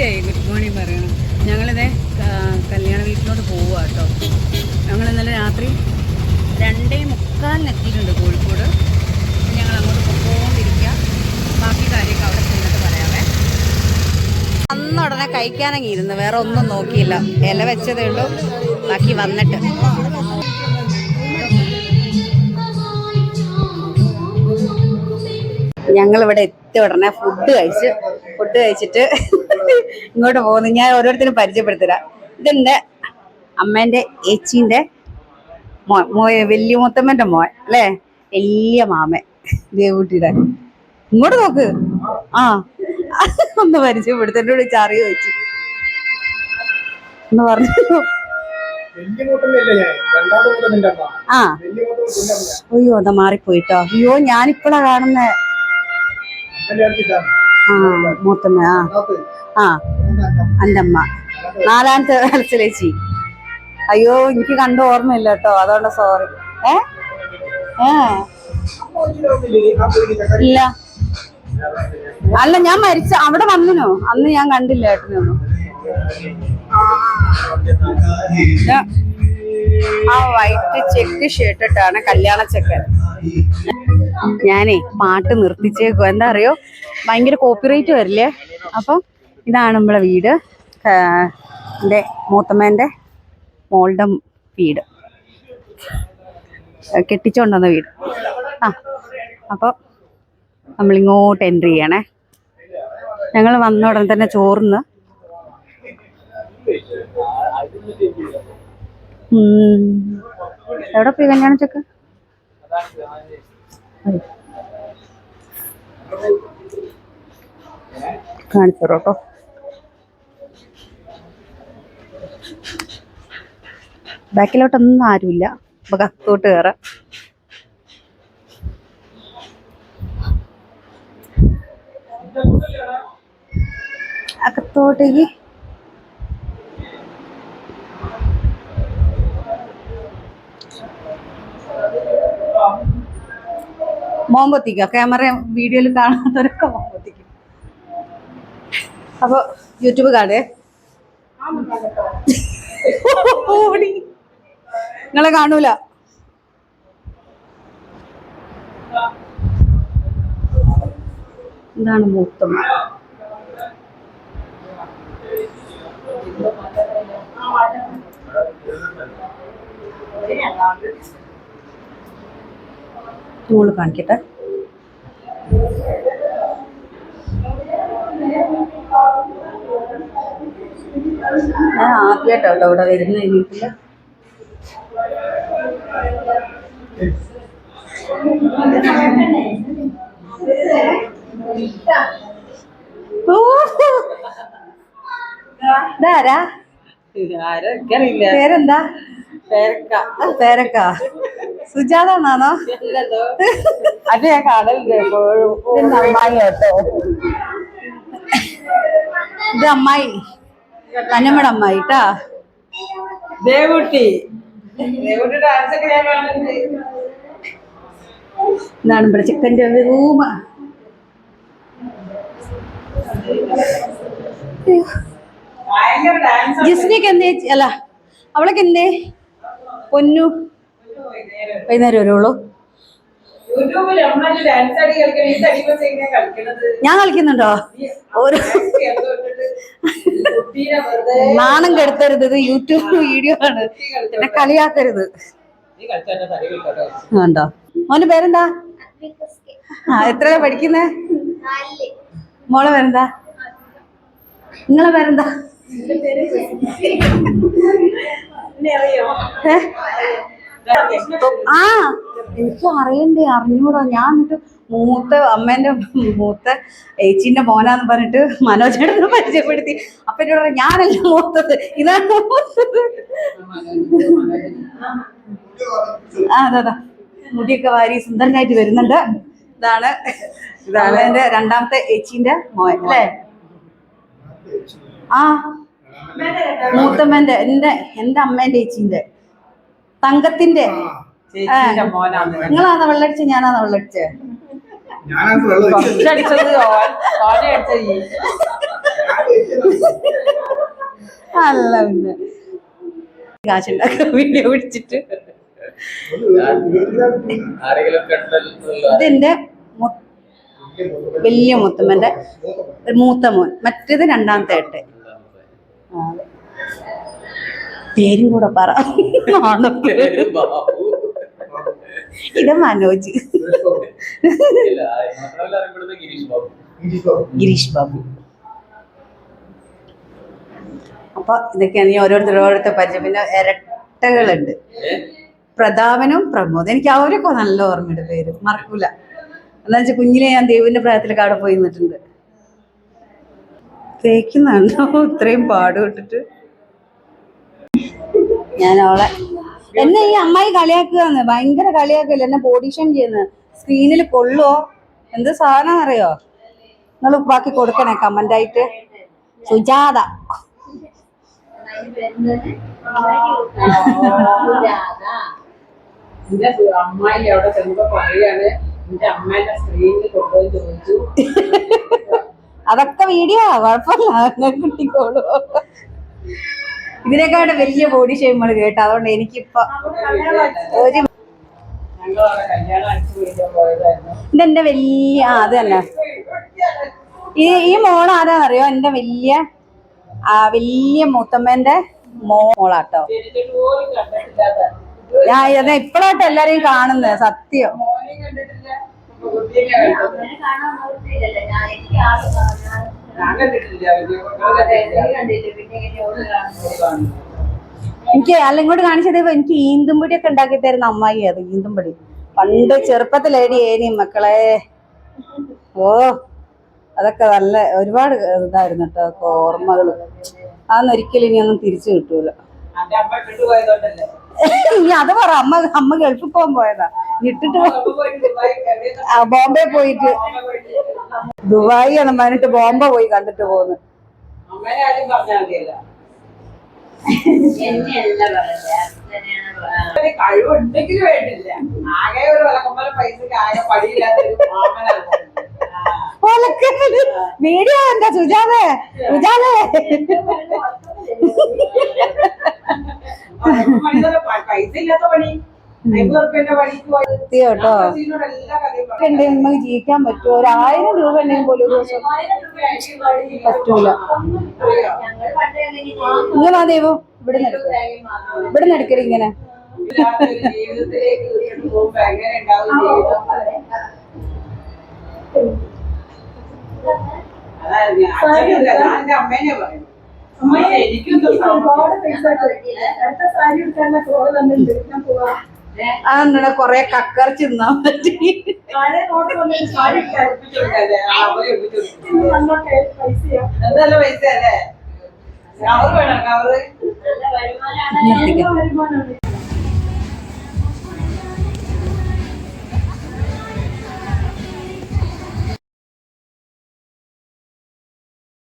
മടിയായി good morning പറയണം. ഞങ്ങളിതേ കല്യാണ വീട്ടിലോട്ട് പോവുക കേട്ടോ. ഞങ്ങൾ ഇന്നലെ രാത്രി 2:45 എത്തിയിട്ടുണ്ട് കോഴിക്കോട്. ഞങ്ങൾ അങ്ങോട്ട് പോയിക്കൊണ്ടിരിക്കുക. ബാക്കി കാര്യമൊക്കെ അവിടെ ചെന്നിട്ട് പറയാവേ. അന്ന് ഉടനെ കഴിക്കാനങ്ങി ഇരുന്ന് വേറെ ഒന്നും നോക്കിയില്ല. ഇല വെച്ചതേ ഉള്ളൂ, ബാക്കി വന്നിട്ട്. ഞങ്ങളിവിടെ എത്തിയ ഉടനെ ഫുഡ് കഴിച്ചിട്ട് ഇങ്ങോട്ട് പോകുന്നു. ഞാൻ ഓരോരുത്തരും പരിചയപ്പെടുത്തരാം. ഇതെന്റെ അമ്മേന്റെ ഏച്ചീന്റെ വലിയ മുത്തമ്മന്റെ മോൻ അല്ലേ, വലിയ മാമൻ ദേവൂട്ടിയുടെ. ഇങ്ങോട്ട് നോക്ക്. ആ ഒന്ന് പരിചയപ്പെടുത്ത. എന്നോട് ചറിയ വെച്ചു എന്ന് പറഞ്ഞു. ആ അയ്യോ അതാ മാറിപ്പോയിട്ടോ. അയ്യോ ഞാനിപ്പോഴാ കാണുന്നേ. ആ മൂത്തമ്മ. ആ എൻ്റെ അമ്മ 4ാമത്തെ വലച്ചിലേച്ചി. അയ്യോ എനിക്ക് കണ്ട ഓർമ്മയില്ല കേട്ടോ, അതുകൊണ്ട് സോറി. ഇല്ല അല്ല, ഞാൻ മരിച്ച അവിടെ വന്നിനോ അന്ന് ഞാൻ കണ്ടില്ല ഏട്ടനൊന്നും. ആ വൈറ്റ് ചെക്ക് ഷർട്ട് ഇട്ടാണ് കല്യാണ ചെക്കൻ. ഞാനേ പാട്ട് നിർത്തിച്ചേക്കോ. എന്താ അറിയോ, ഭയങ്കര കോപ്പിറൈറ്റ് വരില്ലേ. അപ്പം ഇതാണ് നമ്മളെ വീട്, എൻ്റെ മൂത്തമ്മേൻ്റെ മോളുടെ വീട്, കെട്ടിച്ചോണ്ടുവന്ന വീട്. ആ അപ്പോൾ നമ്മളിങ്ങോട്ട് എൻട്രി ചെയ്യണേ. ഞങ്ങൾ വന്ന ഉടനെ തന്നെ ചോറിന്ന് എവിടെ പോയി കല്യാണ ചെക്ക് കാണിച്ചു കേട്ടോ. ബാക്കിലോട്ടൊന്നും ആരുമില്ല. അപ്പൊ അകത്തോട്ട് കയറാം. അകത്തോട്ടേക്ക് മോമ്പത്തിക്ക ക്യാമറ വീഡിയോയിൽ കാണാത്തവരൊക്കെ മോമ്പത്തിക്കും. അപ്പൊ യൂട്യൂബ് കാണേ. നിങ്ങളെ കാണൂല. എന്താണ് മൂത്തമ്മ. മോള് കാണിക്കട്ടെ. ഞാൻ ആദ്യമായിട്ടോ ഇവിടെ വരുന്ന വീട്ടില്. ഇതാരാ? പേരെന്താ? പേരക്ക. സുജാത എന്നാണോ? അത് ഞാൻ കാണലുണ്ട് എപ്പോഴും. അമ്മായി കേട്ടോ, ഇത് അമ്മായി, കന്നമ്മയുടെ അമ്മായി ട്ടാ, ദേവൂട്ടി. എന്താണ് ഇവിടെ ചിക്കൻ്റെ റൂമ. ജിസ്നിക്ക് എന്തേ, അല്ല അവളൊക്കെ എന്തേ പൊന്നു വൈകുന്നേരം വരുള്ളൂ. ഞാൻ കളിക്കുന്നുണ്ടോ? ഒരു നാണം കെടുത്തരുത്, ഇത് യൂട്യൂബ് വീഡിയോ ആണ്, എന്നെ കളിയാക്കരുത്. ഉണ്ടോ? മോന്റെ പേരെന്താ? ആ എത്രയാ പഠിക്കുന്നേ? മോളെ പേരെന്താ? നിങ്ങളെ പേരെന്താ? ആ എനിക്ക് അറിയണ്ടേ, അറിഞ്ഞൂടാ. ഞാൻ എന്നിട്ട് അമ്മേന്റെ മൂത്ത ഏച്ചീന്റെ മോനാന്ന് പറഞ്ഞിട്ട് മനോജേട്ടനെ പരിചയപ്പെടുത്തി. അപ്പൊ എന്നോട് പറഞ്ഞു ഞാനല്ല മൂത്തത്, ഇതാണ് മൂത്തത്. ആ അതാ മുടിയൊക്കെ വാരി സുന്ദരനായിട്ട് വരുന്നുണ്ട്. ഇതാണ് എന്റെ 2ാമത്തെ ഏച്ചീന്റെ മോൻ അല്ലേ. ആ മൂത്തമ്മന്റെ എന്റെ അമ്മേന്റെ ഏച്ചീന്റെ തങ്കത്തിന്റെ. നിങ്ങളാണോ വെള്ളടിച്ച? ഞാനാണോ വെള്ളടിച്ചേ? അല്ല പിന്നെ കാശുണ്ടാക്കാൻ വീഡിയോ പിടിച്ചിട്ട്. ഇതെന്റെ വലിയ മുത്തമ്മന്റെ മൂത്ത മോൻ, മറ്റേത് രണ്ടാമത്തെ ഏട്ടെ. പേരും കൂടെ പറ. ഇത് മനോജ്, ഗിരീഷ് ബാബു. അപ്പൊ ഇതൊക്കെയാണ് ഈ ഓരോരുത്തർ പരിചയം. പിന്നെ ഇരട്ടകളുണ്ട്, പ്രതാപനും പ്രമോദ്. എനിക്ക് അവരൊക്കെ നല്ല ഓർമ്മയുടെ പേര്, മറക്കൂല. എന്താ വെച്ചാൽ കുഞ്ഞിലെ ഞാൻ ദേവിന്റെ പ്രായത്തിലൊക്കെ അവിടെ പോയി നിന്നിട്ടുണ്ട്. തേക്കുന്നുണ്ടോ ഇത്രയും പാടുപെട്ടിട്ട്? ഞാൻ അവളെ, എന്നെ ഈ അമ്മായി കളിയാക്കുകയെന്ന്, ഭയങ്കര കളിയാക്കല്ലേ എന്നെ, ബോഡി ഷേം ചെയ്യുന്നത്. സ്ക്രീനിൽ കൊള്ളുവോ എന്ത് സാധനം അറിയോ? നിങ്ങൾ ബാക്കി കൊടുക്കണേ കമന്റ് ആയിട്ട്. സുജാത അമ്മായി അവിടെ ചെന്നപ്പോ പറയാണ് എന്റെ അമ്മേന്റെ സ്ക്രീനിൽ കൊണ്ടുപോയി ചോദിച്ചു. അതൊക്കെ വീഡിയോ കുഴപ്പമില്ല, കിട്ടിക്കോളൂ. ഇതിനെക്കാട്ട് വലിയ ബോഡി ഷേം നമ്മൾ കേട്ടോ. അതുകൊണ്ട് എനിക്കിപ്പോ ഒരു ഇതെന്റെ വലിയ അത് തന്നെ. ഈ മോൾ ആരാന്നറിയോ? എന്റെ വലിയ മൂത്തമ്മേന്റെ മോളാട്ടോ. ഞാൻ അതെ ഇപ്പഴാട്ടോ എല്ലാരെയും കാണുന്നത്, സത്യം. എനിക്ക് അല്ല ഇങ്ങോട്ട് കാണിച്ചത്, എനിക്ക് ഈന്തുംപൊടി ഒക്കെ ഉണ്ടാക്കി തരുന്ന അമ്മായി. അത് ഈന്തുംപൊടി പണ്ട് ചെറുപ്പത്തിലേടി ഏനി മക്കളെ. ഓ അതൊക്കെ നല്ല ഒരുപാട് ഇതായിരുന്നു കേട്ടോ, ഓർമ്മകള്. അതൊന്നും ഒരിക്കലും ഇനി ഒന്നും തിരിച്ചു കിട്ടൂല. ഇനി അത് പറ, അമ്മ ഗൾഫിൽ പോകാൻ പോയതാ, ഇട്ടിട്ട് ബോംബെ പോയിട്ട്, ദുബായി എന്ന് പറഞ്ഞിട്ട് ബോംബെ പോയി കണ്ടിട്ട് പോന്ന്. കഴിവുണ്ടെങ്കിലും വേണ്ടില്ല, ആകെ ഒരു വിലക്കുമ്പല പൈസക്ക് ആകെ പടിയില്ലാത്തൊരു വീഡിയോ എന്താ സുജാതെ പൈസ ഇല്ലാത്ത പണി. കേട്ടോ നമുക്ക് ജീവിക്കാൻ പറ്റുമോ? 1000 രൂപ ഉണ്ടെങ്കിൽ പോലും ഒരു ദിവസം പറ്റൂല. ഇങ്ങനെ ദേവു ഇവിടെ എടുക്കല് ഇങ്ങനെ. അമ്മേനെ പറയും അതെന്താ കൊറേ കക്കറച്ച് തിന്നാൻ പറ്റി. എന്തായാലും പൈസ അല്ലേ? കവറ് വേണം, കവറ്.